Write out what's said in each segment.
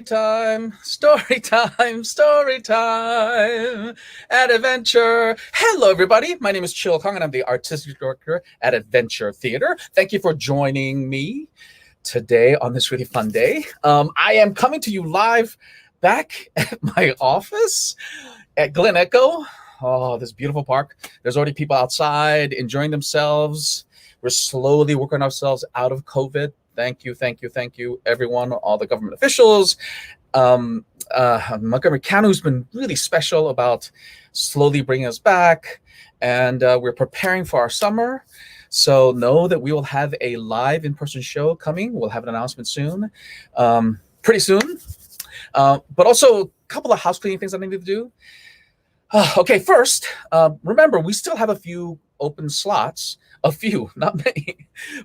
Story time, story time at Adventure. Hello, everybody. My name is Chill Kong, and I'm the artistic director at Adventure Theater. Thank you for joining me today on this really fun day. I am coming to you live back at my office at Glen Echo. Oh, this beautiful park. There's already people outside enjoying themselves. We're slowly working ourselves out of COVID. Thank you, everyone, all the government officials. Montgomery County has been really special about slowly bringing us back, and we're preparing for our summer. So know that we will have a live in-person show coming. We'll have an announcement soon, pretty soon. But also a couple of house cleaning things I need to do. Okay, first, remember, we still have a few open slots, not many,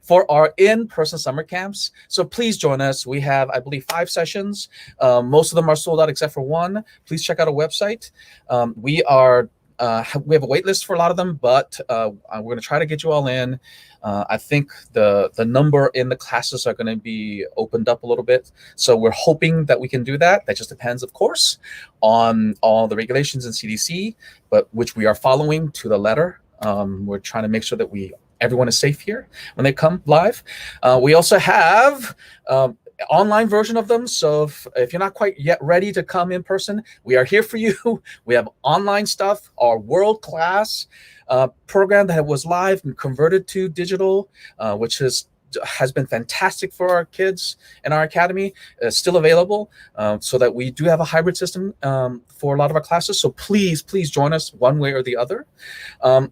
for our in-person summer camps. So please join us. We have, I believe, 5 sessions. Most of them are sold out except for one. Please check out our website. We have a wait list for a lot of them, but we're going to try to get you all in. I think the number in the classes are going to be opened up a little bit. So we're hoping that we can do that. That just depends, of course, on all the regulations in CDC, but which we are following to the letter. We're trying to make sure that everyone is safe here when they come live. We also have online version of them. So if you're not quite yet ready to come in person, we are here for you. We have online stuff, our world-class program that was live and converted to digital, which has been fantastic for our kids in our academy. It's still available, so that we do have a hybrid system for a lot of our classes. So please join us one way or the other.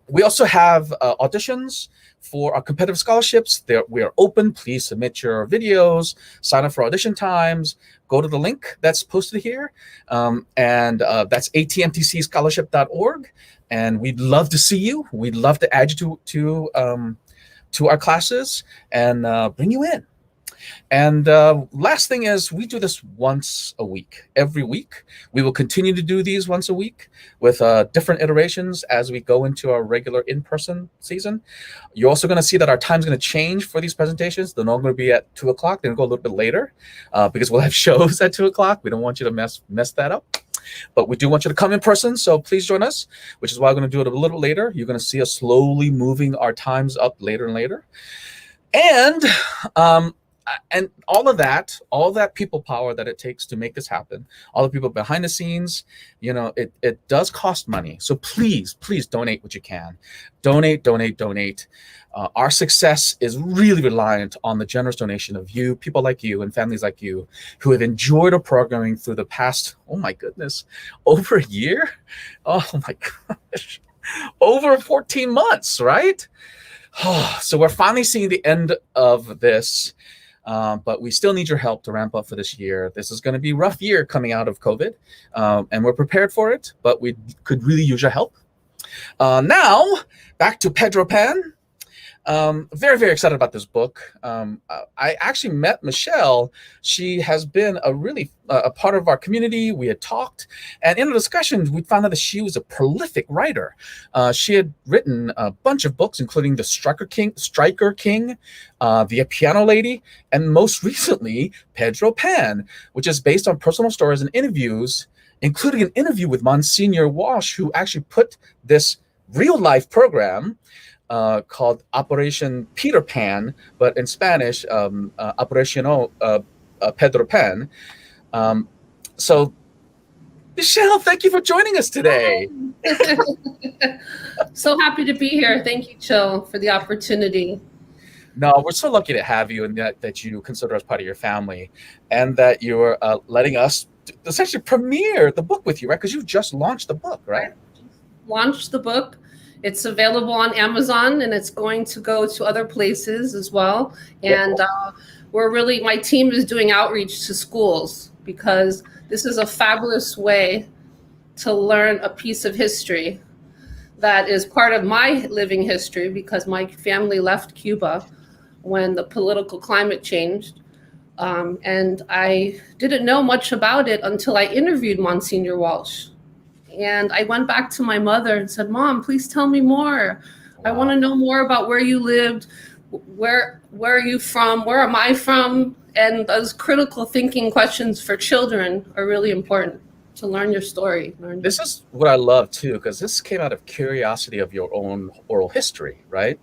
We also have auditions for our competitive scholarships. We are open. Please submit your videos, sign up for audition times, go to the link that's posted here, and that's atmtcscholarship.org. And we'd love to see you. We'd love to add you to our classes and bring you in. And last thing is, we do this once a week, every week. We will continue to do these once a week with different iterations as we go into our regular in-person season. You're also going to see that our time's going to change for these presentations. They're not going to be at 2 o'clock. They're going to go a little bit later because we'll have shows at 2 o'clock. We don't want you to mess that up. But we do want you to come in person, so please join us, which is why I'm going to do it a little bit later. You're going to see us slowly moving our times up later and later. And all that people power that it takes to make this happen, all the people behind the scenes, it does cost money. So please donate what you can. Donate. Our success is really reliant on the generous donation of you, people like you and families like you who have enjoyed our programming through the past, oh my goodness, over a year? Oh my gosh, over 14 months, right? So we're finally seeing the end of this. But we still need your help to ramp up for this year. This is going to be a rough year coming out of COVID, and we're prepared for it, but we could really use your help. Now, back to Pedro Pan. Very, very excited about this book. I actually met Michelle. She has been a part of our community. We had talked, and in the discussions, we found out that she was a prolific writer. She had written a bunch of books, including The Striker King, The Piano Lady, and most recently, Pedro Pan, which is based on personal stories and interviews, including an interview with Monsignor Walsh, who actually put this real-life program called Operation Peter Pan, but in Spanish, Operaciono Pedro Pan. So, Michelle, thank you for joining us today. So happy to be here. Thank you, Chill, for the opportunity. No, we're so lucky to have you, and that you consider us part of your family, and that you're letting us essentially premiere the book with you, right? Because you've just launched the book, right? Launched the book. It's available on Amazon, and it's going to go to other places as well. And my team is doing outreach to schools because this is a fabulous way to learn a piece of history that is part of my living history, because my family left Cuba when the political climate changed. And I didn't know much about it until I interviewed Monsignor Walsh. And I went back to my mother and said, "Mom, please tell me more. I want to know more about where you lived, where are you from? Where am I from? And those critical thinking questions for children are really important to learn your story. This is what I love too, because this came out of curiosity of your own oral history, right?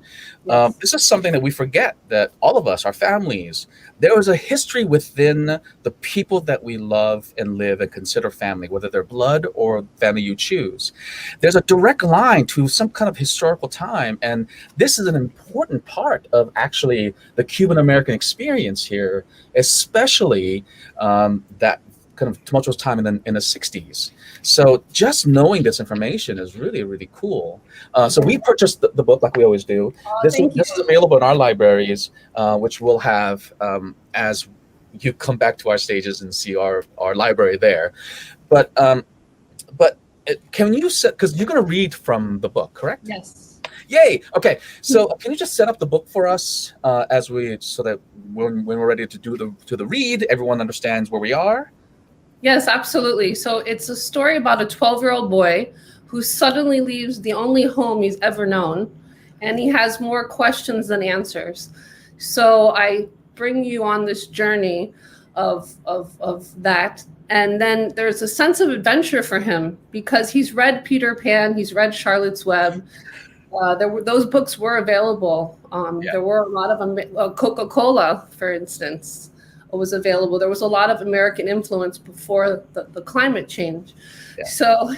Yes. This is something that we forget, that all of us, our families, there was a history within the people that we love and live and consider family, whether they're blood or family you choose. There's a direct line to some kind of historical time. And this is an important part of actually the Cuban American experience here, especially that kind of tumultuous time in the 60s. So just knowing this information is really, really cool. So we purchased the book like we always do. This is available in our libraries, which we'll have as you come back to our stages and see our library there. But can you set, because you're going to read from the book, correct? Yes. Yay. Okay. So can you just set up the book for us so that when we're ready to do the read, everyone understands where we are? Yes, absolutely. So it's a story about a 12-year-old boy who suddenly leaves the only home he's ever known, and he has more questions than answers. So I bring you on this journey of that. And then there's a sense of adventure for him because he's read Peter Pan, he's read Charlotte's Web. Those books were available. There were a lot of Coca-Cola, for instance, was available. There was a lot of American influence before the climate change. Yeah. So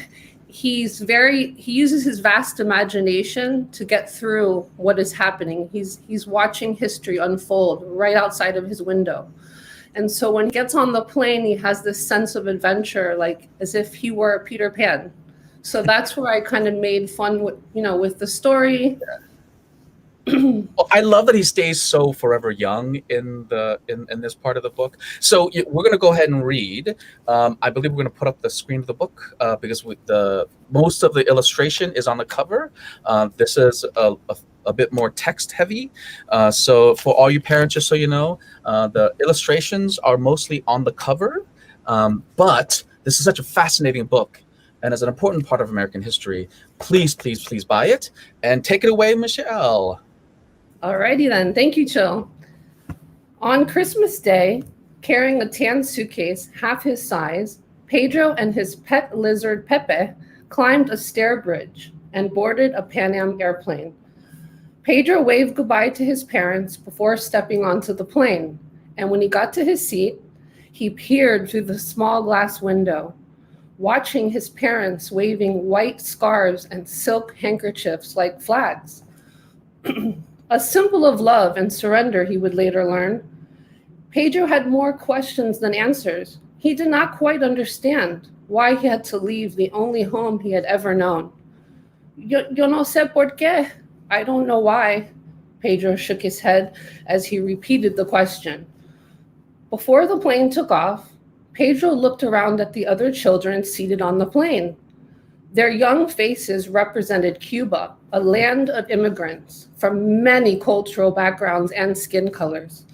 he uses his vast imagination to get through what is happening. He's watching history unfold right outside of his window. And so when he gets on the plane, he has this sense of adventure, like as if he were Peter Pan. So that's where I kind of made fun with the story. Yeah. Well, I love that he stays so forever young in this part of the book. So we're going to go ahead and read. I believe we're going to put up the screen of the book because most of the illustration is on the cover. This is a bit more text heavy. So for all you parents, just so you know, the illustrations are mostly on the cover. But this is such a fascinating book. And as an important part of American history, please, please, please buy it. And take it away, Michelle. Alrighty then. Thank you, Chill. On Christmas Day, carrying a tan suitcase half his size, Pedro and his pet lizard Pepe climbed a stair bridge and boarded a Pan Am airplane. Pedro waved goodbye to his parents before stepping onto the plane, and when he got to his seat, he peered through the small glass window, watching his parents waving white scarves and silk handkerchiefs like flags. A symbol of love and surrender, he would later learn. Pedro had more questions than answers. He did not quite understand why he had to leave the only home he had ever known. Yo no sé por qué. I don't know why. Pedro shook his head as he repeated the question. Before the plane took off, Pedro looked around at the other children seated on the plane. Their young faces represented Cuba, a land of immigrants from many cultural backgrounds and skin colors.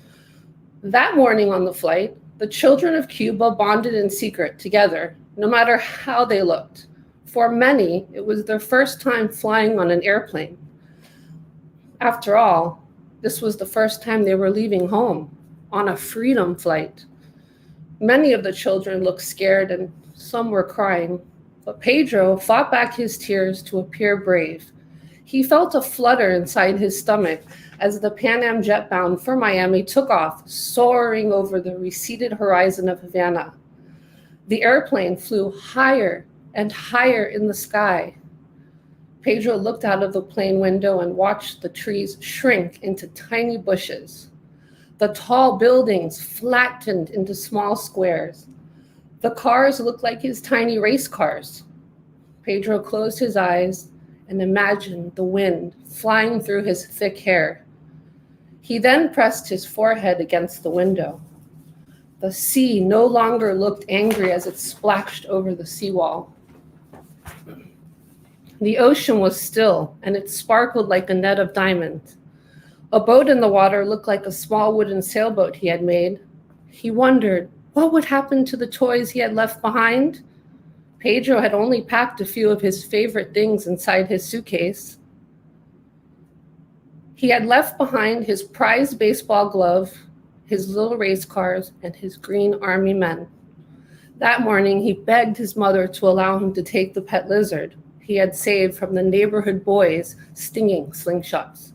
That morning on the flight, the children of Cuba bonded in secret together, no matter how they looked. For many, it was their first time flying on an airplane. After all, this was the first time they were leaving home on a freedom flight. Many of the children looked scared and some were crying. But Pedro fought back his tears to appear brave. He felt a flutter inside his stomach as the Pan Am jet bound for Miami took off, soaring over the receded horizon of Havana. The airplane flew higher and higher in the sky. Pedro looked out of the plane window and watched the trees shrink into tiny bushes. The tall buildings flattened into small squares. The cars looked like his tiny race cars. Pedro closed his eyes and imagined the wind flying through his thick hair. He then pressed his forehead against the window. The sea no longer looked angry as it splashed over the seawall. The ocean was still, and it sparkled like a net of diamonds. A boat in the water looked like a small wooden sailboat he had made. He wondered, what would happen to the toys he had left behind? Pedro had only packed a few of his favorite things inside his suitcase. He had left behind his prized baseball glove, his little race cars, and his green army men. That morning, he begged his mother to allow him to take the pet lizard he had saved from the neighborhood boys' stinging slingshots.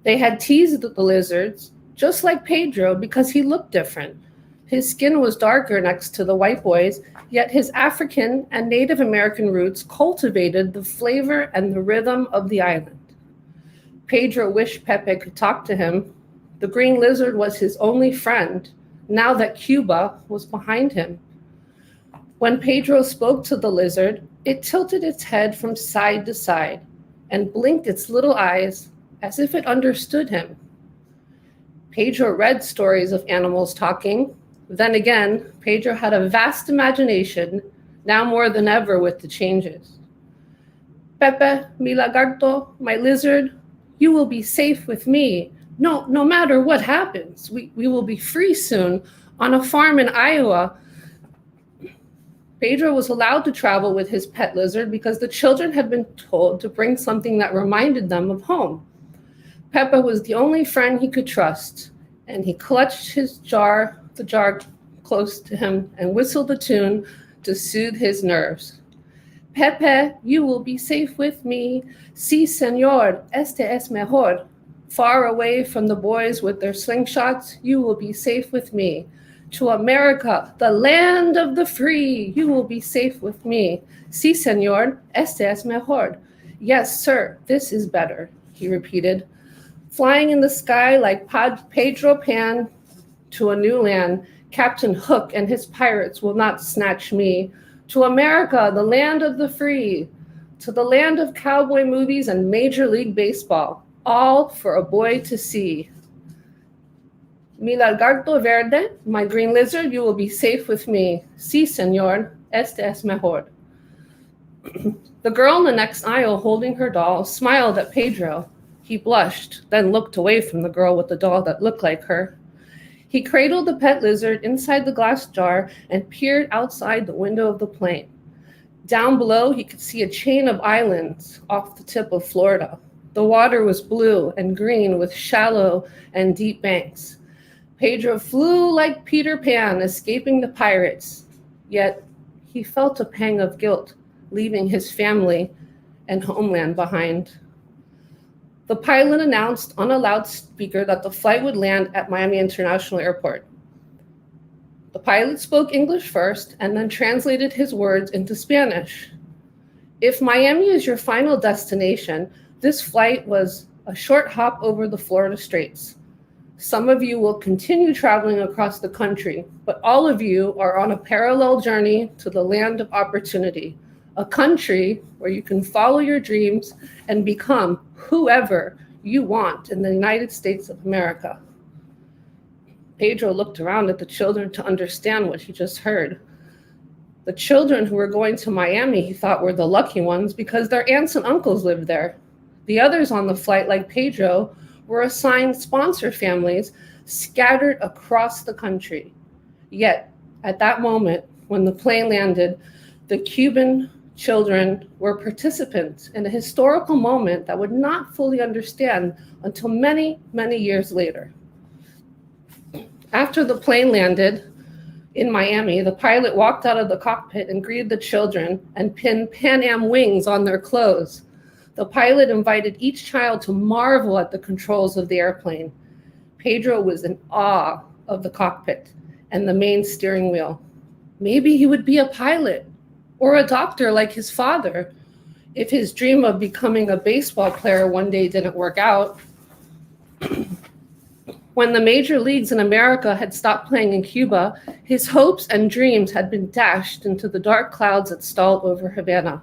They had teased the lizards, just like Pedro, because he looked different. His skin was darker next to the white boys, yet his African and Native American roots cultivated the flavor and the rhythm of the island. Pedro wished Pepe could talk to him. The green lizard was his only friend, now that Cuba was behind him. When Pedro spoke to the lizard, it tilted its head from side to side and blinked its little eyes as if it understood him. Pedro read stories of animals talking. Then again, Pedro had a vast imagination, now more than ever with the changes. Pepe, mi lagarto, my lizard, you will be safe with me. No matter what happens, we will be free soon on a farm in Iowa. Pedro was allowed to travel with his pet lizard because the children had been told to bring something that reminded them of home. Pepe was the only friend he could trust, and he clutched the jar close to him and whistled a tune to soothe his nerves. Pepe, you will be safe with me. Sí, señor, este es mejor. Far away from the boys with their slingshots, you will be safe with me. To America, the land of the free, you will be safe with me. Sí, señor, este es mejor. Yes, sir, this is better, he repeated. Flying in the sky like Pedro Pan to a new land, Captain Hook and his pirates will not snatch me. To America, the land of the free. To the land of cowboy movies and Major League Baseball, all for a boy to see. Mi lagarto verde, my green lizard, you will be safe with me. Sí, señor, este es mejor. The girl in the next aisle holding her doll smiled at Pedro. He blushed, then looked away from the girl with the doll that looked like her. He cradled the pet lizard inside the glass jar and peered outside the window of the plane. Down below, he could see a chain of islands off the tip of Florida. The water was blue and green with shallow and deep banks. Pedro flew like Peter Pan, escaping the pirates. Yet he felt a pang of guilt, leaving his family and homeland behind. The pilot announced on a loudspeaker that the flight would land at Miami International Airport. The pilot spoke English first and then translated his words into Spanish. If Miami is your final destination, this flight was a short hop over the Florida Straits. Some of you will continue traveling across the country, but all of you are on a parallel journey to the land of opportunity, a country where you can follow your dreams and become whoever you want in the United States of America. Pedro looked around at the children to understand what he just heard. The children who were going to Miami, he thought, were the lucky ones because their aunts and uncles lived there. The others on the flight, like Pedro, were assigned sponsor families scattered across the country. Yet, at that moment, when the plane landed, the Cuban children were participants in a historical moment that would not fully understand until many, many years later. After the plane landed in Miami, the pilot walked out of the cockpit and greeted the children and pinned Pan Am wings on their clothes. The pilot invited each child to marvel at the controls of the airplane. Pedro was in awe of the cockpit and the main steering wheel. Maybe he would be a pilot or a doctor like his father if his dream of becoming a baseball player one day didn't work out. When the major leagues in America had stopped playing in Cuba, his hopes and dreams had been dashed into the dark clouds that stalled over Havana.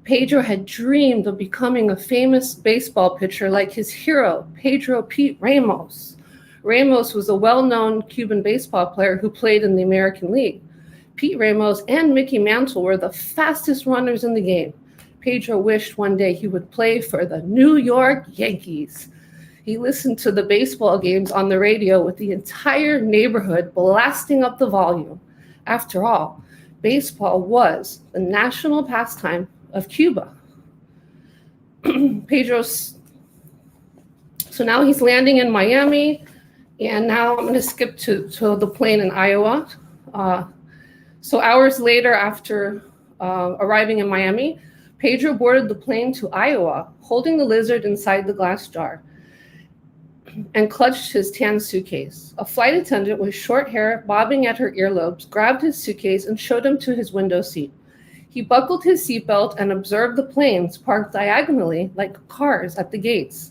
Pedro had dreamed of becoming a famous baseball pitcher like his hero, Pedro Pete Ramos. Ramos was a well-known Cuban baseball player who played in the American League. Pete Ramos and Mickey Mantle were the fastest runners in the game. Pedro wished one day he would play for the New York Yankees. He listened to the baseball games on the radio with the entire neighborhood blasting up the volume. After all, baseball was the national pastime of Cuba. Pedro So now he's landing in Miami, and now I'm going to skip to the plane in Iowa. So hours later, after arriving in Miami, Pedro boarded the plane to Iowa, holding the lizard inside the glass jar, and clutched his tan suitcase. A flight attendant with short hair bobbing at her earlobes grabbed his suitcase and showed him to his window seat. He buckled his seatbelt and observed the planes parked diagonally like cars at the gates.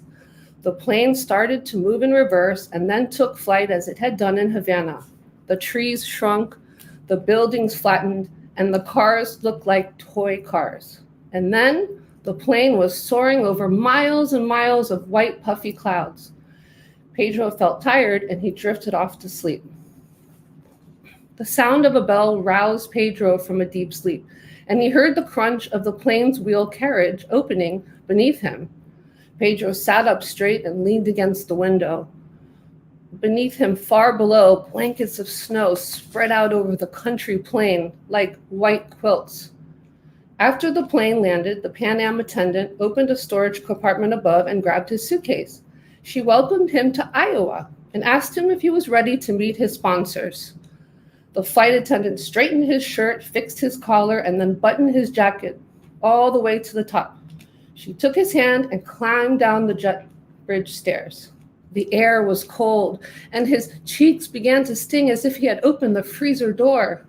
The plane started to move in reverse and then took flight as it had done in Havana. The trees shrunk, the buildings flattened, and the cars looked like toy cars. And then the plane was soaring over miles and miles of white puffy clouds. Pedro felt tired and he drifted off to sleep. The sound of a bell roused Pedro from a deep sleep, and he heard the crunch of the plane's wheel carriage opening beneath him. Pedro sat up straight and leaned against the window. Beneath him, far below, blankets of snow spread out over the country plain like white quilts. After the plane landed, the Pan Am attendant opened a storage compartment above and grabbed his suitcase. She welcomed him to Iowa and asked him if he was ready to meet his sponsors. The flight attendant straightened his shirt, fixed his collar, and then buttoned his jacket all the way to the top. She took his hand and climbed down the jet bridge stairs. The air was cold, and his cheeks began to sting as if he had opened the freezer door.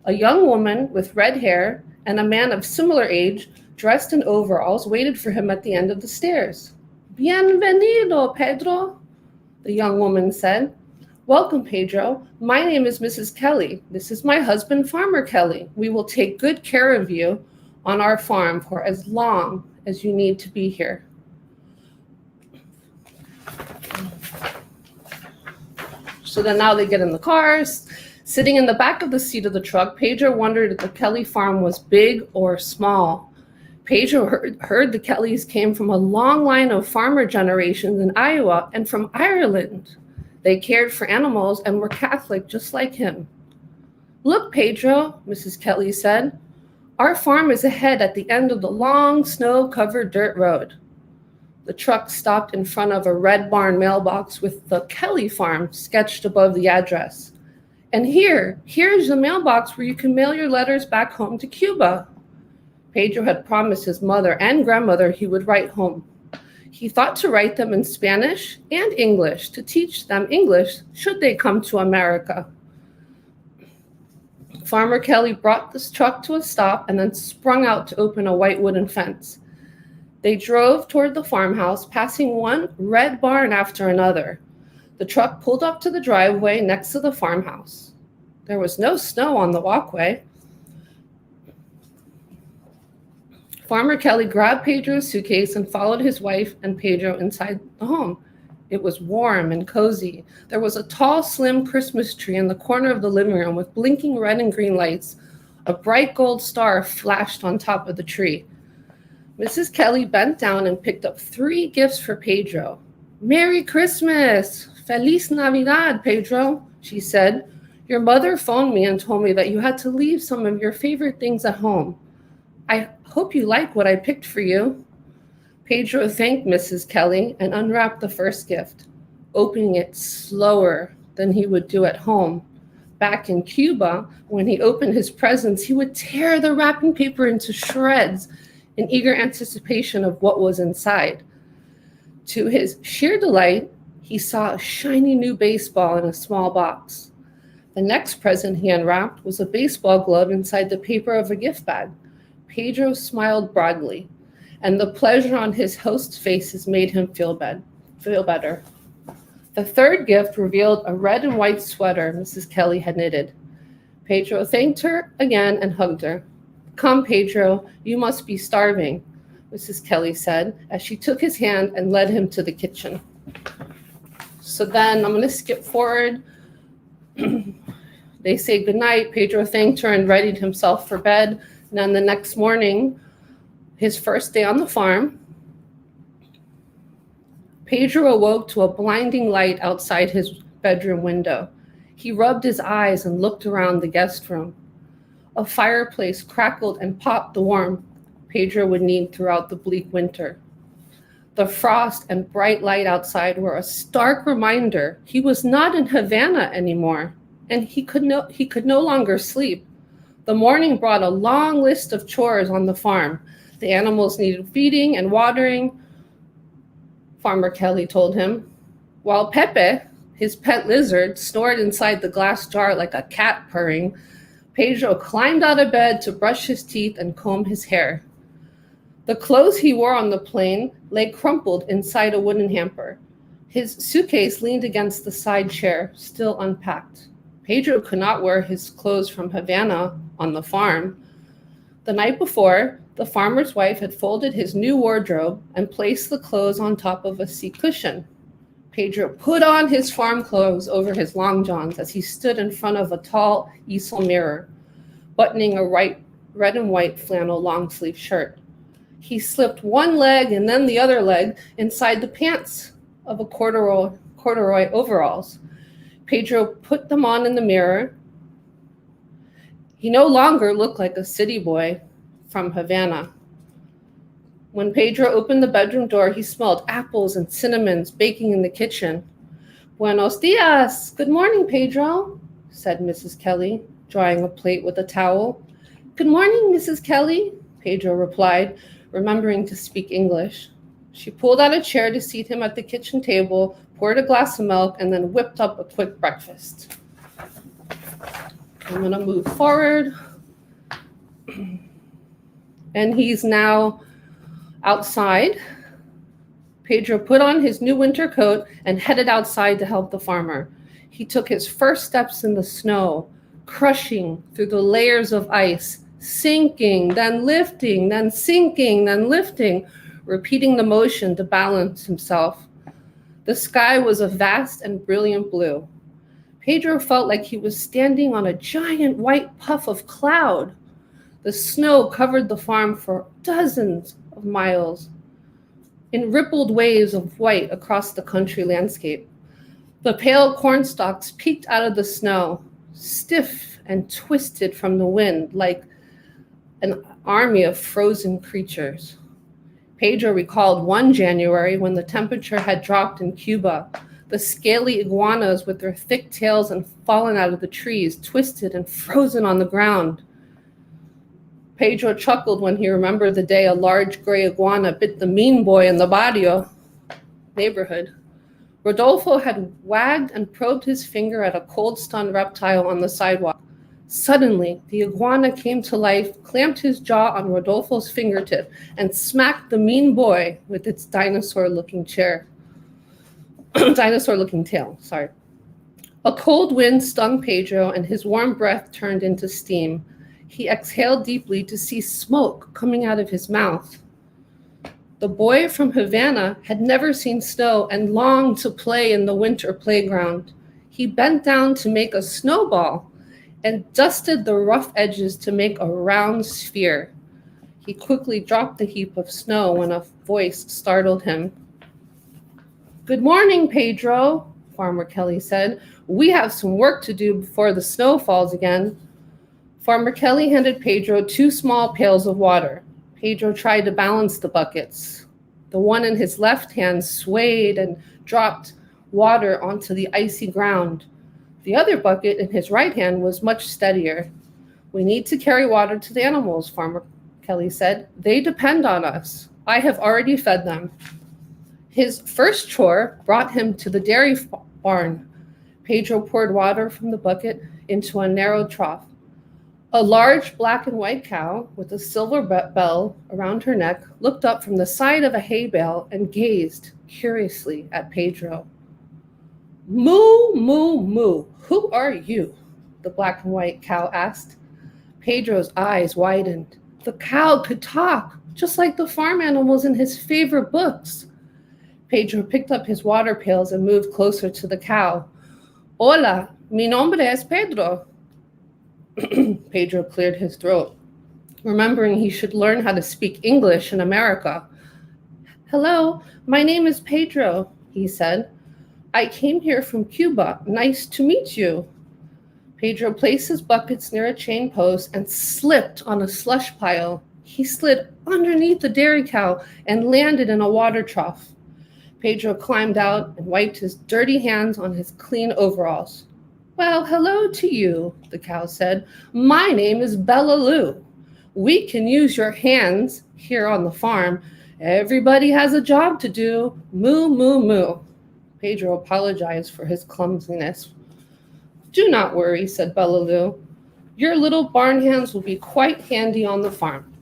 A young woman with red hair and a man of similar age, dressed in overalls, waited for him at the end of the stairs. "Bienvenido, Pedro," the young woman said. "Welcome, Pedro. My name is Mrs. Kelly. This is my husband, Farmer Kelly. We will take good care of you on our farm for as long as you need to be here." So then now they get in the cars. Sitting in the back of the seat of the truck, Pedro wondered if the Kelly farm was big or small. Pedro heard the Kellys came from a long line of farmer generations in Iowa and from Ireland. They cared for animals and were Catholic just like him. "Look, Pedro," Mrs. Kelly said. "Our farm is ahead at the end of the long snow-covered dirt road." The truck stopped in front of a red barn mailbox with the Kelly farm sketched above the address. "And here's the mailbox where you can mail your letters back home to Cuba." Pedro had promised his mother and grandmother he would write home. He thought to write them in Spanish and English to teach them English should they come to America. Farmer Kelly brought this truck to a stop and then sprung out to open a white wooden fence. They drove toward the farmhouse, passing one red barn after another. The truck pulled up to the driveway next to the farmhouse. There was no snow on the walkway. Farmer Kelly grabbed Pedro's suitcase and followed his wife and Pedro inside the home. It was warm and cozy. There was a tall, slim Christmas tree in the corner of the living room with blinking red and green lights. A bright gold star flashed on top of the tree. Mrs. Kelly bent down and picked up 3 gifts for Pedro. "Merry Christmas! Feliz Navidad, Pedro," she said. "Your mother phoned me and told me that you had to leave some of your favorite things at home. I hope you like what I picked for you." Pedro thanked Mrs. Kelly and unwrapped the first gift, opening it slower than he would do at home. Back in Cuba, when he opened his presents, he would tear the wrapping paper into shreds in eager anticipation of what was inside. To his sheer delight, he saw a shiny new baseball in a small box. The next present he unwrapped was a baseball glove inside the paper of a gift bag. Pedro smiled broadly, and the pleasure on his host's faces made him feel better. The third gift revealed a red and white sweater Mrs. Kelly had knitted. Pedro thanked her again and hugged her. "Come, Pedro, you must be starving," Mrs. Kelly said as she took his hand and led him to the kitchen. So then I'm going to skip forward. They say goodnight. Pedro thanked her and readied himself for bed. And then the next morning, his first day on the farm, Pedro awoke to a blinding light outside his bedroom window. He rubbed his eyes and looked around the guest room. A fireplace crackled and popped the warmth Pedro would need throughout the bleak winter. The frost and bright light outside were a stark reminder he was not in Havana anymore, and he could no longer sleep. The morning brought a long list of chores on the farm. The animals needed feeding and watering, Farmer Kelly told him, while Pepe, his pet lizard, snored inside the glass jar like a cat purring. Pedro climbed out of bed to brush his teeth and comb his hair. The clothes he wore on the plane lay crumpled inside a wooden hamper. His suitcase leaned against the side chair, still unpacked. Pedro could not wear his clothes from Havana on the farm. The night before, the farmer's wife had folded his new wardrobe and placed the clothes on top of a seat cushion. Pedro put on his farm clothes over his long johns as he stood in front of a tall easel mirror, buttoning a red and white flannel long-sleeve shirt. He slipped one leg and then the other leg inside the pants of a corduroy overalls. Pedro put them on in the mirror. He no longer looked like a city boy from Havana. When Pedro opened the bedroom door, he smelled apples and cinnamons baking in the kitchen. Buenos dias. Good morning, Pedro, said Mrs. Kelly, drying a plate with a towel. Good morning, Mrs. Kelly, Pedro replied, remembering to speak English. She pulled out a chair to seat him at the kitchen table, poured a glass of milk, and then whipped up a quick breakfast. I'm going to move forward. And he's now outside. Pedro put on his new winter coat and headed outside to help the farmer. He took his first steps in the snow, crushing through the layers of ice, sinking, then lifting, then sinking, then lifting, repeating the motion to balance himself. The sky was a vast and brilliant blue. Pedro felt like he was standing on a giant white puff of cloud. The snow covered the farm for dozens of miles in rippled waves of white across the country landscape. The pale corn stalks peeked out of the snow, stiff and twisted from the wind like an army of frozen creatures. Pedro recalled one January when the temperature had dropped in Cuba. The scaly iguanas with their thick tails and fallen out of the trees, twisted and frozen on the ground. Pedro chuckled when he remembered the day a large gray iguana bit the mean boy in the barrio neighborhood. Rodolfo had wagged and probed his finger at a cold, stunned reptile on the sidewalk. Suddenly, the iguana came to life, clamped his jaw on Rodolfo's fingertip, and smacked the mean boy with its dinosaur-looking tail. A cold wind stung Pedro, and his warm breath turned into steam. He exhaled deeply to see smoke coming out of his mouth. The boy from Havana had never seen snow and longed to play in the winter playground. He bent down to make a snowball and dusted the rough edges to make a round sphere. He quickly dropped the heap of snow when a voice startled him. Good morning, Pedro, Farmer Kelly said. We have some work to do before the snow falls again. Farmer Kelly handed Pedro 2 small pails of water. Pedro tried to balance the buckets. The one in his left hand swayed and dropped water onto the icy ground. The other bucket in his right hand was much steadier. We need to carry water to the animals, Farmer Kelly said. They depend on us. I have already fed them. His first chore brought him to the dairy barn. Pedro poured water from the bucket into a narrow trough. A large black and white cow with a silver bell around her neck looked up from the side of a hay bale and gazed curiously at Pedro. Moo, moo, moo. Who are you? The black and white cow asked. Pedro's eyes widened. The cow could talk, just like the farm animals in his favorite books. Pedro picked up his water pails and moved closer to the cow. Hola, mi nombre es Pedro. Pedro cleared his throat, remembering he should learn how to speak English in America. Hello, my name is Pedro, he said. I came here from Cuba. Nice to meet you. Pedro placed his buckets near a chain post and slipped on a slush pile. He slid underneath the dairy cow and landed in a water trough. Pedro climbed out and wiped his dirty hands on his clean overalls. Well, hello to you, the cow said. My name is Bella Lou. We can use your hands here on the farm. Everybody has a job to do. Moo, moo, moo. Pedro apologized for his clumsiness. Do not worry, said Bella Lou. Your little barn hands will be quite handy on the farm.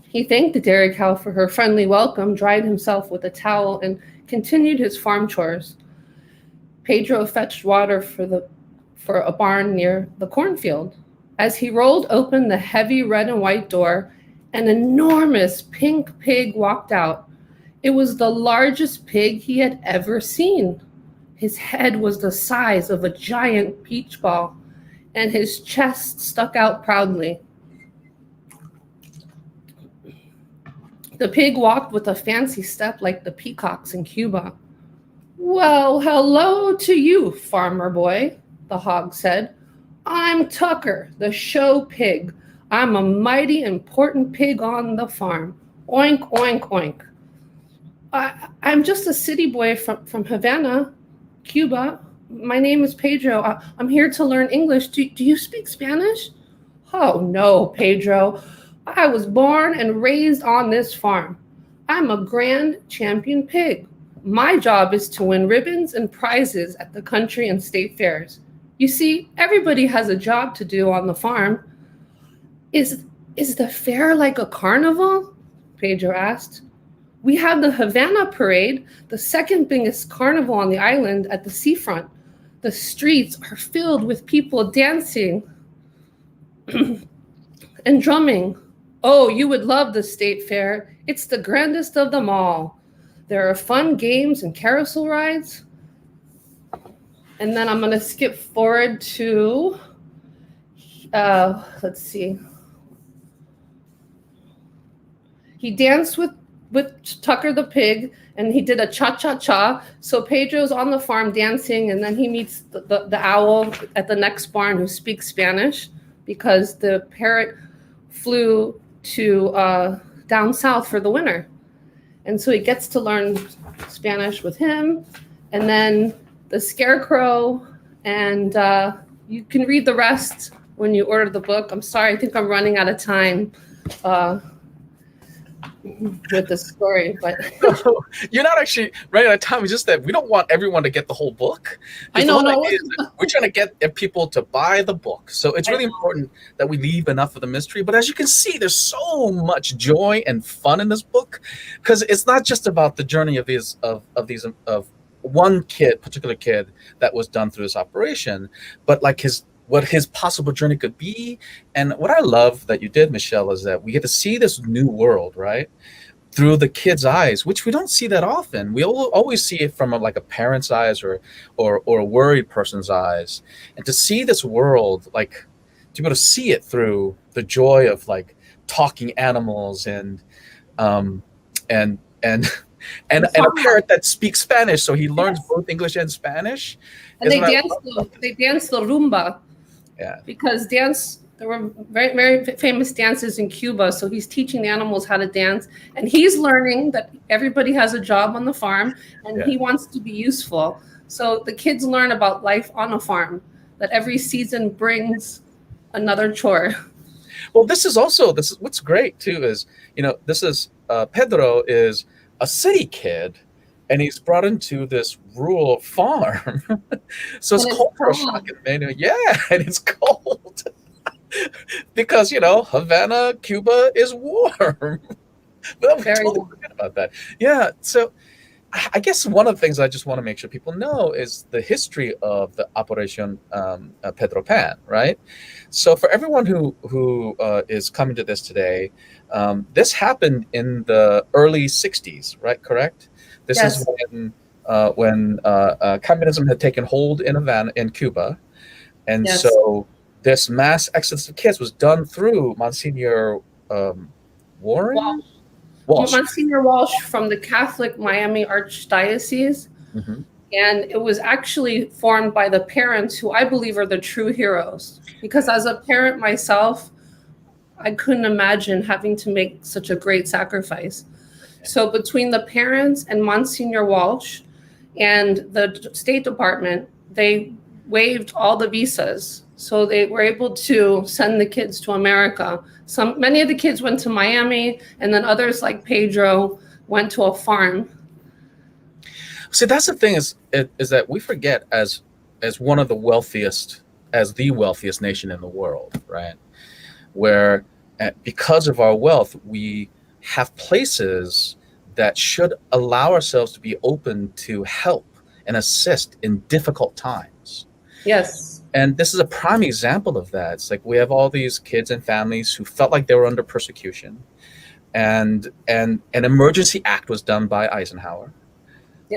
He thanked the dairy cow for her friendly welcome, dried himself with a towel, and continued his farm chores. Pedro fetched water for a barn near the cornfield. As he rolled open the heavy red and white door, an enormous pink pig walked out. It was the largest pig he had ever seen. His head was the size of a giant peach ball, and his chest stuck out proudly. The pig walked with a fancy step like the peacocks in Cuba. Well, hello to you, farmer boy, the hog said. I'm Tucker, the show pig. I'm a mighty important pig on the farm. Oink, oink, oink. I'm just a city boy from Havana, Cuba. My name is Pedro. I'm here to learn English. Do you speak Spanish? Oh, no, Pedro. I was born and raised on this farm. I'm a grand champion pig. My job is to win ribbons and prizes at the country and state fairs. You see, everybody has a job to do on the farm. Is the fair like a carnival? Pedro asked. We have the Havana Parade, the second biggest carnival on the island at the seafront. The streets are filled with people dancing and drumming. Oh, you would love the state fair. It's the grandest of them all. There are fun games and carousel rides. And then I'm going to skip forward to, let's see. He danced with Tucker the pig, and he did a cha-cha-cha. So Pedro's on the farm dancing, and then he meets the owl at the next barn who speaks Spanish because the parrot flew to down south for the winter. And so he gets to learn Spanish with him. And then the scarecrow, and you can read the rest when you order the book. I'm sorry, I think I'm running out of time with the story, but You're not actually running out of time. It's just that we don't want everyone to get the whole book. I know. We're trying to get people to buy the book, so it's really important that we leave enough of the mystery. But as you can see, there's so much joy and fun in this book, because it's not just about the journey of one particular kid that was done through this operation, but like what his possible journey could be. And what I love that you did, Michelle, is that we get to see this new world, right, through the kid's eyes, which we don't see that often. We always see it from like a parent's eyes or a worried person's eyes. And to see this world, like to be able to see it through the joy of like talking animals and a parrot that speaks Spanish, so he learns both English and Spanish. And they dance the rumba. Yeah. Because there were very, very famous dances in Cuba, so he's teaching the animals how to dance, and he's learning that everybody has a job on the farm, and he wants to be useful. So the kids learn about life on a farm, that every season brings another chore. Well, this is what's great too is, this is Pedro is a city kid, and he's brought into this rural farm. So it's cold for a shock. And it's cold. Because, Havana, Cuba is warm. But we totally forget about that. Yeah, so I guess one of the things I just want to make sure people know is the history of the Operation Pedro Pan, right? So for everyone who is coming to this today, this happened in the early 60s, right? Correct? This is when communism had taken hold in Havana, in Cuba. And so this mass exodus of kids was done through Monsignor Warren? Walsh. Monsignor Walsh from the Catholic Miami Archdiocese. Mm-hmm. And it was actually formed by the parents who I believe are the true heroes. Because as a parent myself, I couldn't imagine having to make such a great sacrifice. So between the parents and Monsignor Walsh and the State Department, they waived all the visas. So they were able to send the kids to America. Many of the kids went to Miami, and then others like Pedro went to a farm. See, that's the thing is that we forget as one of the wealthiest, as the wealthiest nation in the world, right? Where because of our wealth, we have places that should allow ourselves to be open to help and assist in difficult times. Yes. And this is a prime example of that. It's like we have all these kids and families who felt like they were under persecution, and an emergency act was done by Eisenhower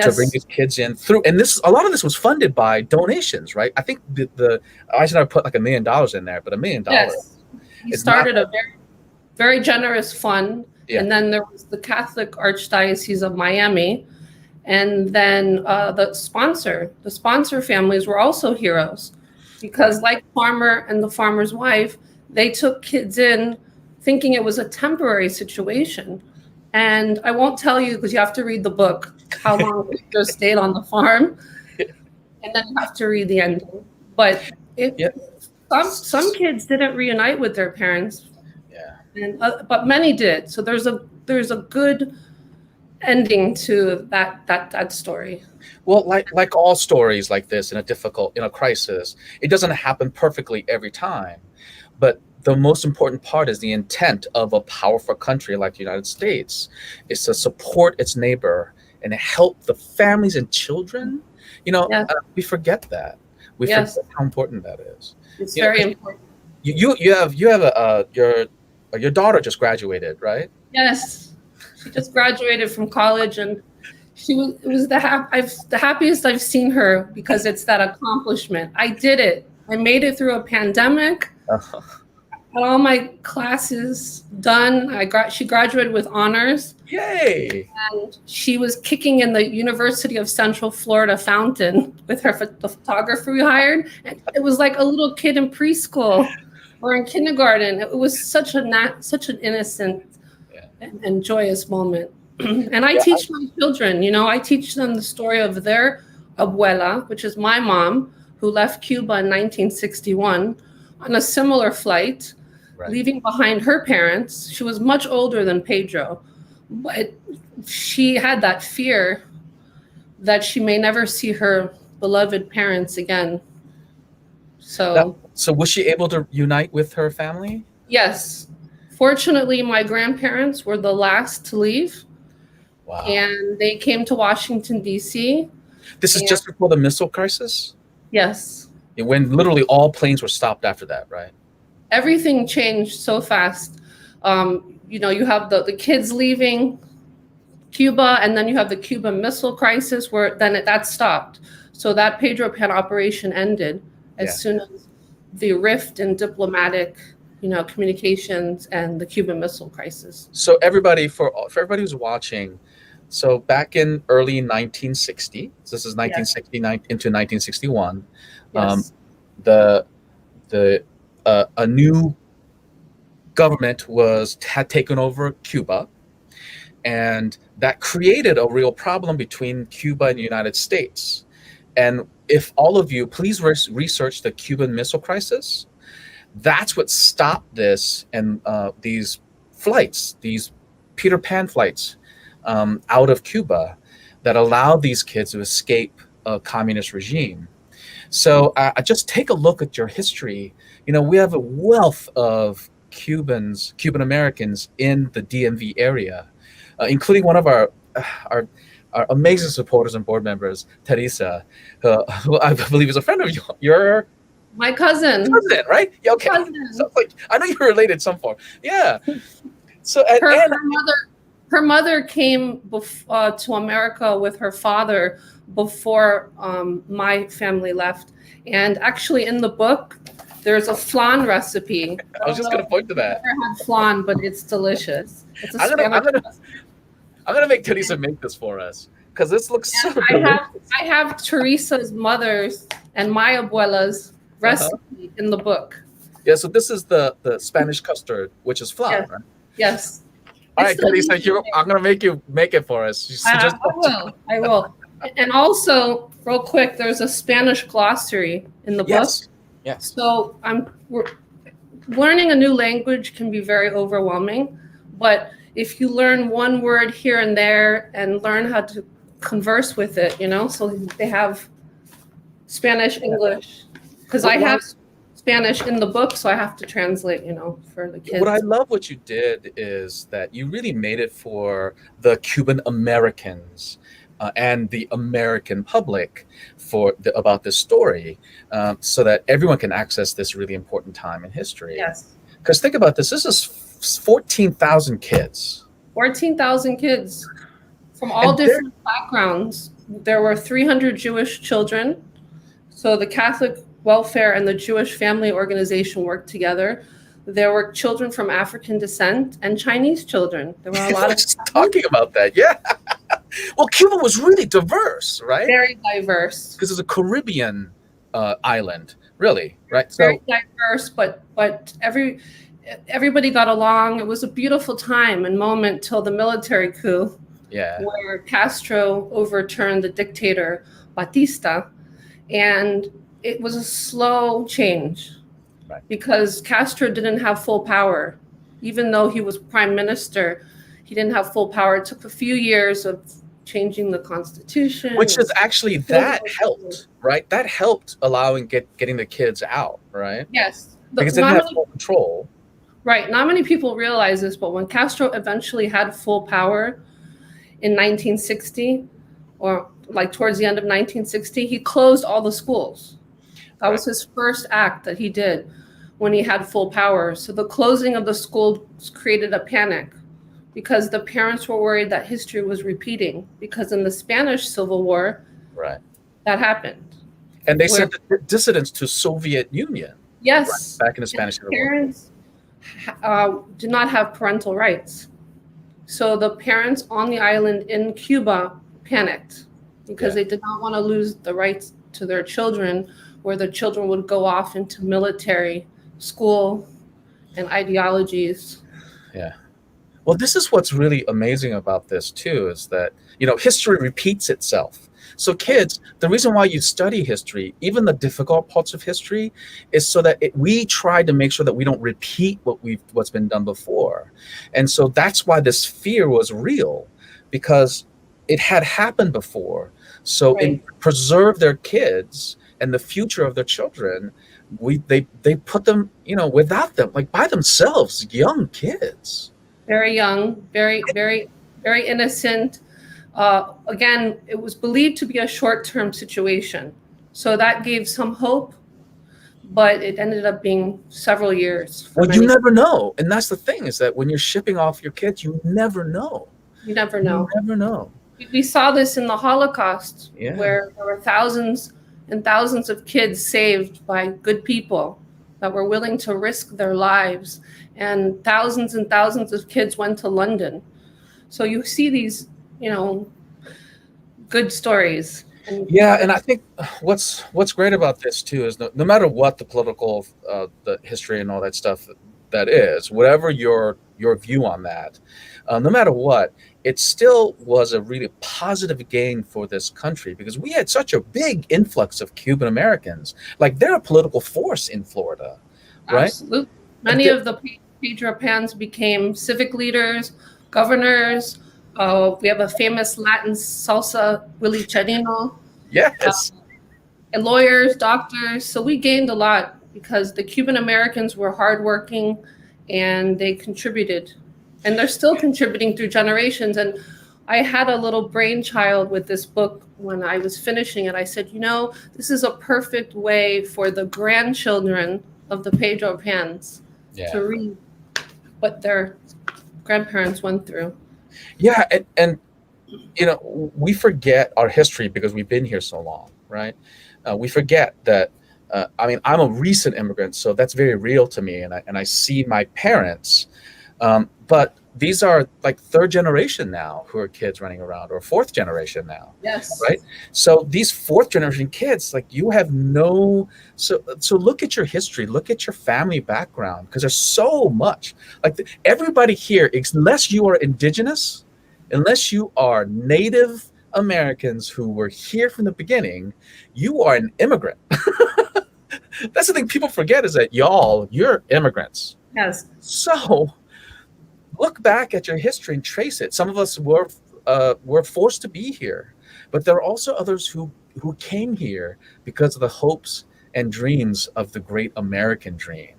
to bring these kids in through. And a lot of this was funded by donations, right? I think the Eisenhower put like $1 million in there, but $1 million. Yes. He started a very, very generous fund. Yeah. And then there was the Catholic Archdiocese of Miami. And then the sponsor families were also heroes, because like Farmer and the Farmer's Wife, they took kids in thinking it was a temporary situation. And I won't tell you, because you have to read the book, how long Victor stayed on the farm. And then you have to read the ending. But some kids didn't reunite with their parents. Yeah. But many did. So there's a good ending to that story. Well, like all stories like this in a crisis, it doesn't happen perfectly every time. But the most important part is the intent of a powerful country like the United States is to support its neighbor and help the families and children. We forget that. We forget how important that is. It's very important. You have your daughter just graduated, right? Yes, she just graduated from college, and it was the happiest I've seen her, because it's that accomplishment. I did it. I made it through a pandemic. Uh-huh. Got all my classes done. She graduated with honors. Yay! And she was kicking in the University of Central Florida fountain with the photographer we hired. And it was like a little kid in preschool or in kindergarten. It was such an innocent and joyous moment. And I teach my children, I teach them the story of their abuela, which is my mom, who left Cuba in 1961 on a similar flight, leaving behind her parents. She was much older than Pedro, but she had that fear that she may never see her beloved parents again. So was she able to unite with her family? Yes. Fortunately, my grandparents were the last to leave. Wow. And they came to Washington, D.C. This is just before the missile crisis? Yes. When literally all planes were stopped after that, right? Everything changed so fast. You have the kids leaving Cuba, and then you have the Cuban Missile Crisis, where then that stopped. So that Pedro Pan operation ended as soon as the rift in diplomatic communications and the Cuban Missile Crisis. So for everybody who's watching, so back in early 1960, so this is 1969 into 1961, a new government had taken over Cuba, and that created a real problem between Cuba and the United States. And if all of you please research the Cuban Missile Crisis, that's what stopped this and these flights, these Peter Pan flights out of Cuba that allowed these kids to escape a communist regime. So just take a look at your history. We have a wealth of Cuban Americans in the DMV area, including one of our amazing supporters and board members, Teresa, who I believe is a friend of your my cousin, right? Yeah, okay. So, I know you're related some form. Yeah. So her mother came to America with her father before my family left. And actually, in the book, there's a flan recipe. I was just going to point to that. I've never had flan, but it's delicious. It's I'm gonna make Teresa make this for us, because this looks so delicious. I have Teresa's mother's and my abuela's recipe in the book. Yeah, so this is the Spanish custard, which is flan, Yes. right? Yes. All It's right, still Kalisa, easy. I'm gonna make you make it for us. Just I will. I will. And also, real quick, there's a Spanish glossary in the book. yes, yes, So learning a new language can be very overwhelming, but if you learn one word here and there and learn how to converse with it, so they have Spanish, English, because I have Spanish in the book, so I have to translate, for the kids. What I love what you did is that you really made it for the Cuban Americans and the American public about this story, so that everyone can access this really important time in history. Yes. Because think about this: this is 14,000 kids. 14,000 kids from all different backgrounds. There were 300 Jewish children. So the Catholic Welfare and the Jewish Family Organization worked together. There were children from African descent and Chinese children. There were a lot of just talking about that. Yeah. Well, Cuba was really diverse, right? Very diverse. Because it's a Caribbean island, really, right? Very diverse, but everybody got along. It was a beautiful time and moment till the military coup, where Castro overturned the dictator Batista, and it was a slow change, because Castro didn't have full power. Even though he was prime minister, he didn't have full power. It took a few years of changing the constitution. Which is actually, that helped, right? That helped allowing getting the kids out, right? Yes. Because they didn't have full control. Right. Not many people realize this, but when Castro eventually had full power in 1960, or like towards the end of 1960, he closed all the schools. That was his first act that he did when he had full power. So the closing of the schools created a panic, because the parents were worried that history was repeating, because in the Spanish Civil War, that happened. And they sent the dissidents to Soviet Union. Yes. Back in the Spanish Civil War. Parents did not have parental rights. So the parents on the island in Cuba panicked, because they did not want to lose the rights to their children, where the children would go off into military school and ideologies. Yeah. Well, this is what's really amazing about this too, is that, history repeats itself. So kids, the reason why you study history, even the difficult parts of history, is so that we try to make sure that we don't repeat what's been done before. And so that's why this fear was real, because it had happened before. So in preserve their kids and the future of their children, they put them, without them, like by themselves, young kids. Very young, very, very, very innocent. Again, it was believed to be a short-term situation. So that gave some hope, but it ended up being several years. Well, you never know. And that's the thing, is that when you're shipping off your kids, you never know. You never know. You never know. We saw this in the Holocaust, where there were thousands and thousands of kids saved by good people that were willing to risk their lives. And thousands of kids went to London. So you see these, good stories. And I think what's great about this too is no matter what the political, the history and all that stuff that is, whatever your view on that, no matter what, it still was a really positive gain for this country, because we had such a big influx of Cuban Americans. Like, they're a political force in Florida, right? Absolutely. Many of the Pedro Pans became civic leaders, governors. We have a famous Latin salsa, Willie Chirino. Yes. And lawyers, doctors. So we gained a lot, because the Cuban Americans were hardworking and they contributed. And they're still contributing through generations. And I had a little brainchild with this book when I was finishing it. I said, this is a perfect way for the grandchildren of the Pedro Pans to read what their grandparents went through. Yeah, and we forget our history because we've been here so long, right? We forget that. I'm a recent immigrant, so that's very real to me, and I see my parents. But these are like third generation now who are kids running around, or fourth generation now. Yes. Right. So these fourth generation kids, like you have no, so look at your history, look at your family background, because there's so much, like everybody here, unless you are indigenous, unless you are Native Americans who were here from the beginning, you are an immigrant. That's the thing people forget, is that you're immigrants. Yes. So look back at your history and trace it. Some of us were forced to be here, but there are also others who came here because of the hopes and dreams of the great American dream.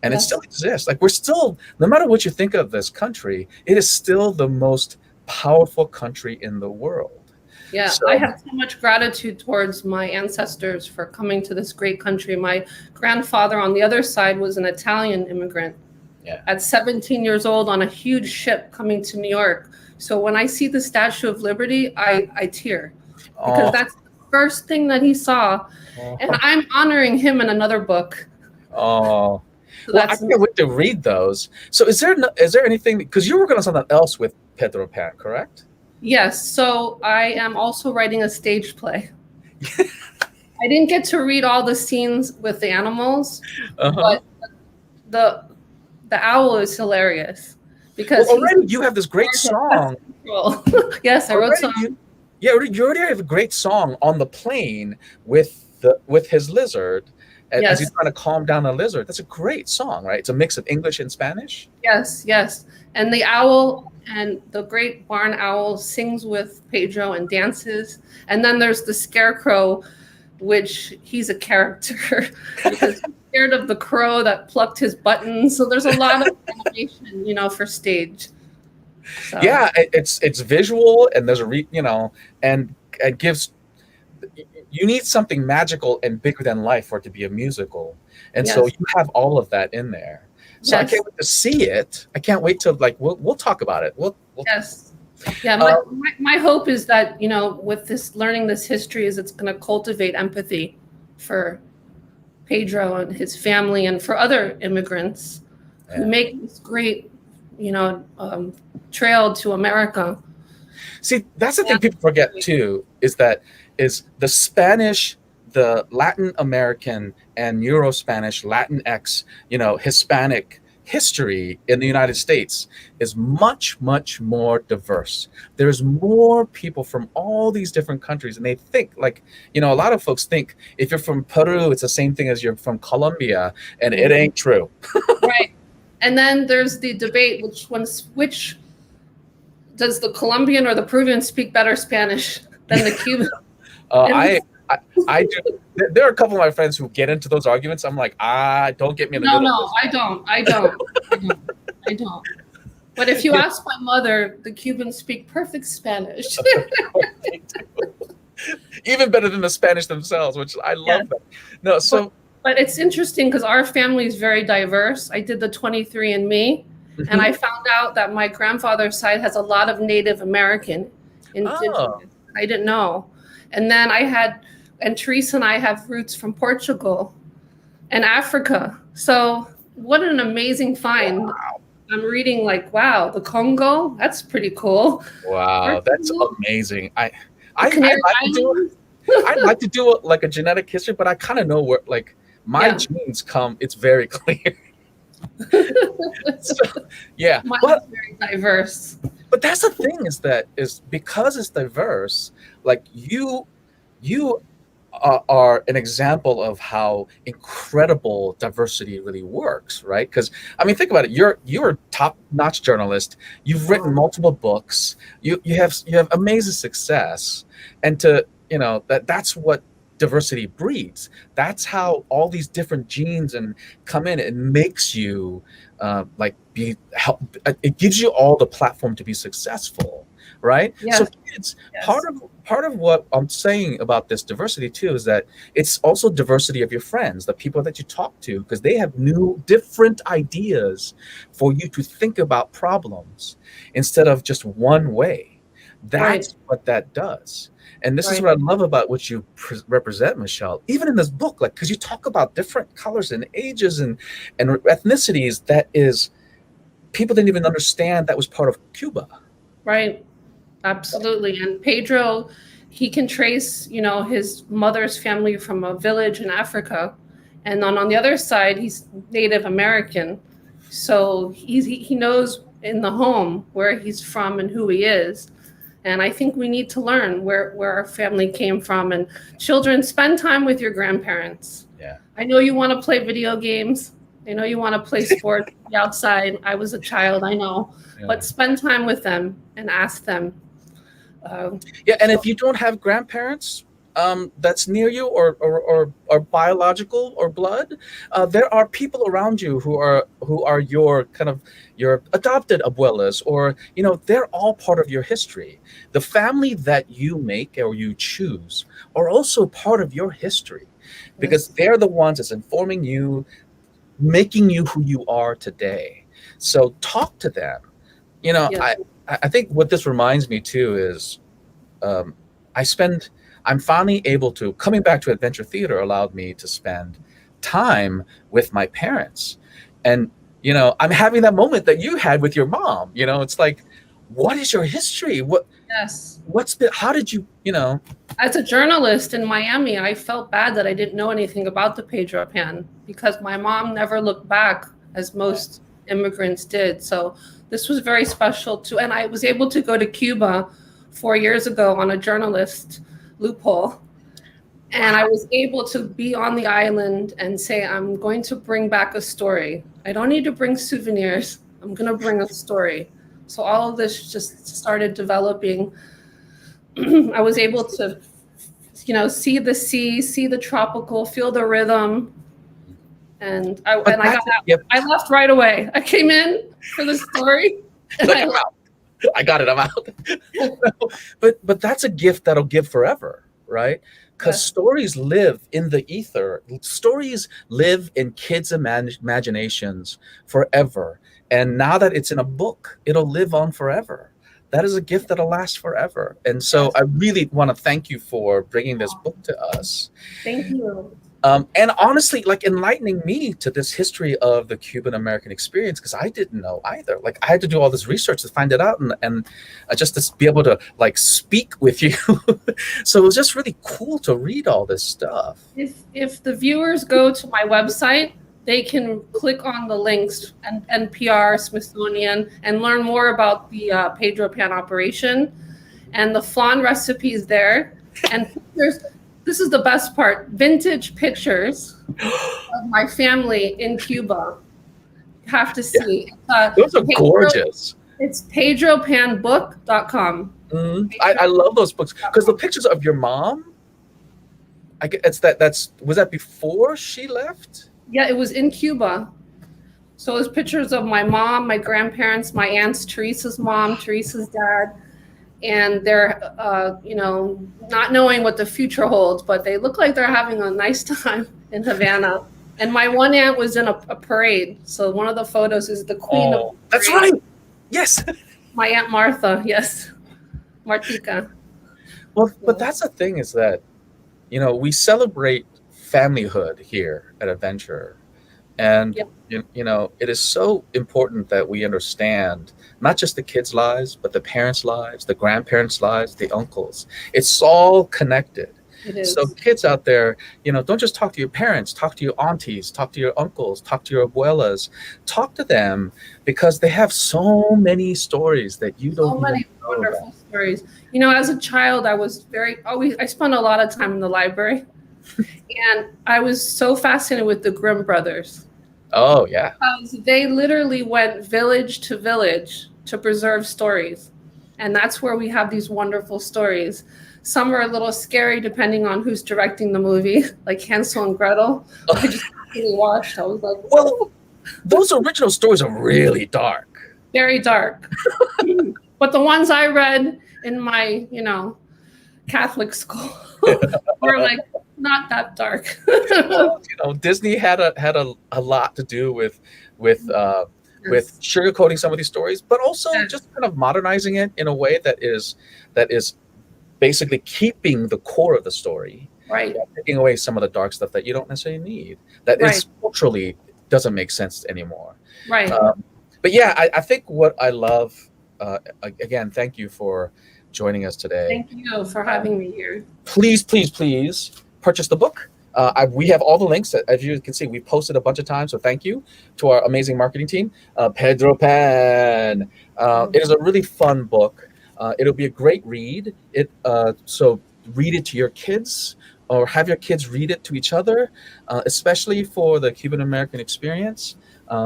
And Yes. it still exists. Like, we're still, no matter what you think of this country, it is still the most powerful country in the world. Yeah, So- I have so much gratitude towards my ancestors for coming to this great country. My grandfather on the other side was an Italian immigrant. Yeah. At 17 years old on a huge ship coming to New York. So when I see the Statue of Liberty, I tear, because Oh, that's the first thing that he saw, and I'm honoring him in another book. oh. So Well, I that's can't wait to read those. So is there anything, because you're working on something else with Pedro Pan, correct? yes. So I am also writing a stage play. I didn't get to read all the scenes with the animals, Uh-huh. but the owl is hilarious because Well, already you have this great song. Yes, I wrote Already some. you already have a great song on the plane with his lizard, as Yes. he's trying to calm down a lizard. That's a great song, right? It's a mix of English and Spanish. Yes, yes. And the owl and the great barn owl sings with Pedro and dances. And then there's the scarecrow, which he's a character because he's scared of the crow that plucked his buttons. So there's a lot of animation, for stage. So, Yeah, it's visual, and there's and it gives. You need something magical and bigger than life for it to be a musical, and so Yes. you have all of that in there. So I Yes. can't wait to see it. I can't wait to we'll talk about it. We'll Yes. Yeah, my hope is that, with this learning this history, is it's going to cultivate empathy for Pedro and his family and for other immigrants who Yeah. make this great, trail to America. See, that's the thing people forget too, is the Spanish, the Latin American, and Euro-Spanish, Latinx, Hispanic history in the United States is much, much more diverse. There's more people from all these different countries, and they think a lot of folks think if you're from Peru, it's the same thing as you're from Colombia, and it ain't true. Right. And then there's the debate, which does the Colombian or the Peruvian speak better Spanish than the Cuban? I do. There are a couple of my friends who get into those arguments. I'm like, don't get me in the middle. No, I don't. But if you ask my mother, the Cubans speak perfect Spanish. Even better than the Spanish themselves, which I love that. No, so But it's interesting because our family is very diverse. I did the 23andMe, and I found out that my grandfather's side has a lot of Native American, indigenous. Oh. I didn't know. And then and Teresa and I have roots from Portugal and Africa. So what an amazing find. Wow. I'm reading wow, the Congo, that's pretty cool. Wow, that's amazing. I'd Canary like to do a genetic history, but I kind of know where my genes come. It's very clear. So, yeah, Mine but is very diverse. But that's the thing, is because it's diverse, you are an example of how incredible diversity really works, right? Because think about it. You're a top-notch journalist. You've written multiple books. You have amazing success, and that's what diversity breeds. That's how all these different genes come in. It makes you it gives you all the platform to be successful, right? Yes. So kids, Yes. part of what I'm saying about this diversity too is that it's also diversity of your friends, the people that you talk to, because they have different ideas for you to think about problems instead of just one way. That's what that does. And this is what I love about what you represent, Michelle, even in this book, because you talk about different colors and ages and ethnicities. people didn't even understand that was part of Cuba. Right. Absolutely. And Pedro, he can trace, his mother's family from a village in Africa. And then on the other side, he's Native American. So he knows in the home where he's from and who he is. And I think we need to learn where our family came from. And children, spend time with your grandparents. Yeah. I know you want to play video games. I know you want to play sports outside. I was a child, I know. Yeah. But spend time with them and ask them. Yeah, and if you don't have grandparents that's near you or biological or blood, there are people around you who are your kind of your adopted abuelas, or they're all part of your history. The family that you make or you choose are also part of your history, because they're the ones that's informing you, making you who you are today. So talk to them. Yeah. I think what this reminds me too is I'm finally able to, coming back to Adventure Theater allowed me to spend time with my parents. And, I'm having that moment that you had with your mom. It's like, what is your history? Yes. How did you, As a journalist in Miami, I felt bad that I didn't know anything about the Pedro Pan, because my mom never looked back as most immigrants did. So this was very special too. And I was able to go to Cuba 4 years ago on a journalist loophole. And I was able to be on the island and say, I'm going to bring back a story. I don't need to bring souvenirs. I'm going to bring a story. So all of this just started developing. I was able to, see the sea, see the tropical, feel the rhythm. And I left right away. I came in for the story. And I'm out. I got it. I'm out. But that's a gift that'll give forever, right? Because stories live in the ether. Stories live in kids' imaginations forever. And now that it's in a book, it'll live on forever. That is a gift that'll last forever. And so I really want to thank you for bringing this book to us. Thank you. And honestly, like enlightening me to this history of the Cuban American experience, because I didn't know either. Like I had to do all this research to find it out, and just to be able to like speak with you. So it was just really cool to read all this stuff. If the viewers go to my website, they can click on the links and NPR, Smithsonian, and learn more about the Pedro Pan operation and the flan recipes there. And pictures. This is the best part: vintage pictures of my family in Cuba. You have to see. Those are gorgeous. It's pedropanbook.com. I love those books because the pictures of your mom. Was that before she left? Yeah, it was in Cuba. So it was pictures of my mom, my grandparents, my aunts, Teresa's mom, Teresa's dad. And they're, not knowing what the future holds, but they look like they're having a nice time in Havana. And my one aunt was in a parade. So one of the photos is the queen of the parade. That's right. Yes. My Aunt Martha. Yes. Martika. Well, but that's the thing is that, we celebrate familyhood here at Adventure. And, it is so important that we understand not just the kids' lives, but the parents' lives, the grandparents' lives, the uncles. It's all connected. It is. So kids out there, don't just talk to your parents, talk to your aunties, talk to your uncles, talk to your abuelas, talk to them, because they have so many stories that you don't so many wonderful stories. As a child, I spent a lot of time in the library, and I was so fascinated with the Grimm Brothers. Oh, yeah. Because they literally went village to village to preserve stories. And that's where we have these wonderful stories. Some are a little scary depending on who's directing the movie, like Hansel and Gretel. I just really watched. I was like, well, those original stories are really dark. Very dark. But the ones I read in my, Catholic school were like, not that dark. Well, Disney had a lot to do with sugarcoating some of these stories, but also just kind of modernizing it in a way that is basically keeping the core of the story, right? Taking away some of the dark stuff that you don't necessarily need. That is culturally doesn't make sense anymore, right? But yeah, I think what I love, again, thank you for joining us today. Thank you for having me here. Please, please, please purchase the book. We have all the links, as you can see. We posted a bunch of times, so thank you to our amazing marketing team. Pedro Pan. It is a really fun book. It'll be a great read. So read it to your kids, or have your kids read it to each other, especially for the Cuban American experience.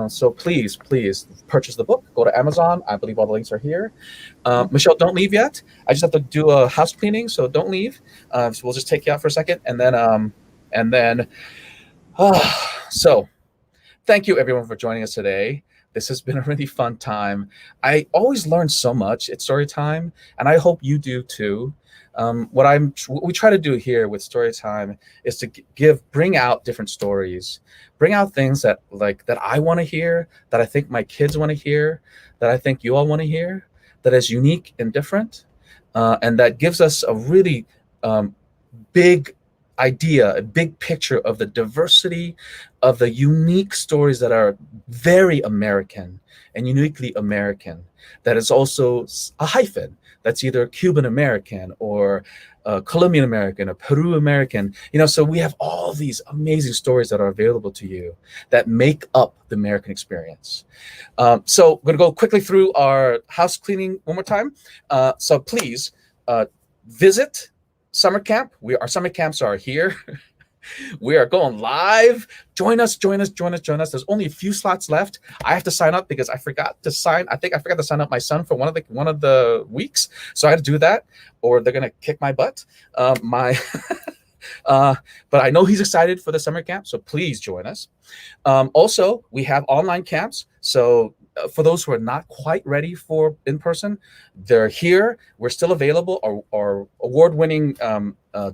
So please, please purchase the book. Go to Amazon. I believe all the links are here. Michelle, don't leave yet. I just have to do a house cleaning, so don't leave. So we'll just take you out for a second, and then, so thank you everyone for joining us today. This has been a really fun time. I always learn so much at Storytime, and I hope you do too. What we try to do here with Storytime is to bring out different stories, bring out things that I want to hear, that I think my kids want to hear, that I think you all want to hear, that is unique and different, and that gives us a really big idea, a big picture of the diversity of the unique stories that are very American and uniquely American. That is also a hyphen. That's either Cuban American or Colombian American or Peru American. So we have all these amazing stories that are available to you that make up the American experience. So we're going to go quickly through our house cleaning one more time. So please visit summer camp. Our summer camps are here. We are going live. Join us. There's only a few slots left. I have to sign up because I forgot to sign. I think I forgot to sign up my son for one of the weeks. So I had to do that, or they're gonna kick my butt. But I know he's excited for the summer camp, so please join us. Also, we have online camps. So for those who are not quite ready for in-person, they're here. We're still available. Our award-winning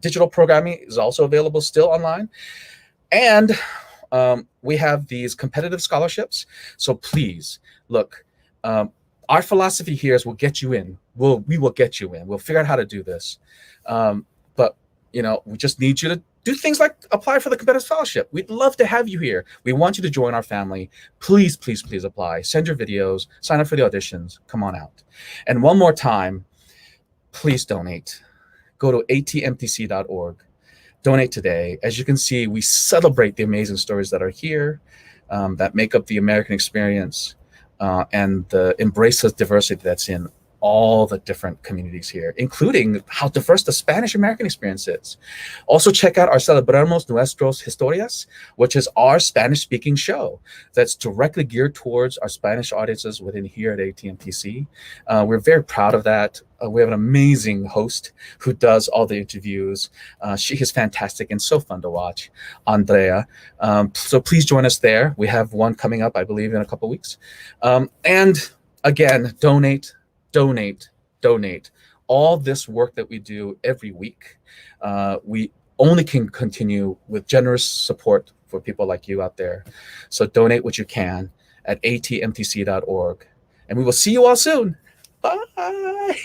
digital programming is also available still online. And we have these competitive scholarships. So please, look, our philosophy here is we'll get you in. We will get you in. We'll figure out how to do this. But we just need you to do things like apply for the competitive scholarship. We'd love to have you here. We want you to join our family. Please, please, please apply. Send your videos. Sign up for the auditions. Come on out. And one more time, please donate. Go to atmtc.org. Donate today. As you can see, we celebrate the amazing stories that are here, that make up the American experience, and embrace the diversity that's in all the different communities here, including how diverse the Spanish American experience is. Also check out our Celebramos Nuestros Historias, which is our Spanish speaking show that's directly geared towards our Spanish audiences within here at ATMTC. We're very proud of that. We have an amazing host who does all the interviews. She is fantastic and so fun to watch, Andrea. So please join us there. We have one coming up, I believe, in a couple weeks. And again, donate. All this work that we do every week, we only can continue with generous support for people like you out there. So donate what you can at atmtc.org. And we will see you all soon. Bye.